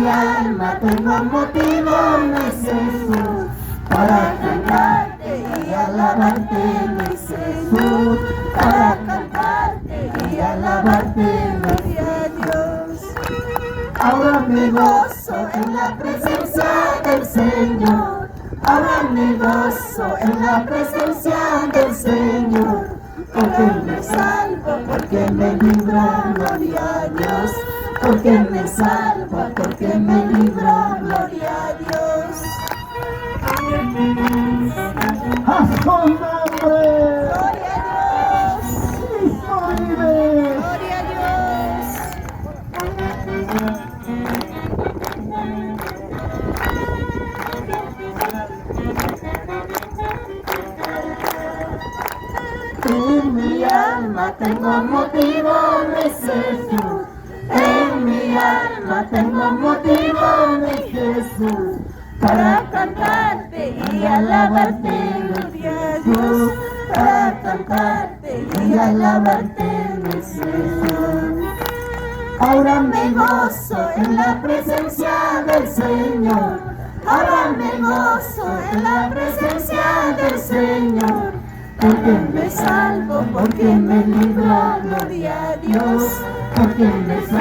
mi alma tengo motivo, mi Jesús, para cantarte y alabarte, mi Jesús, para cantarte y alabarte, gloria a Dios. Ahora me gozo en la presencia del Señor, ahora me gozo en la presencia del Señor, porque me salvo, porque me libra, gloria a Dios, porque me salva, porque me libra, gloria a Dios. ¡A su nombre! Gloria a Dios, ¡Cristo vive! gloria a Dios. En mi alma tengo motivo, mi Jesús, en mi alma tengo motivo, mi Jesús, para cantarte y alabarte, gloria a Dios, para cantarte y alabarte, mi Jesús. Ahora me gozo en la presencia del Señor, ahora me gozo en la presencia del Señor, porque me salvo, porque me libra, gloria a Dios, porque me salvo.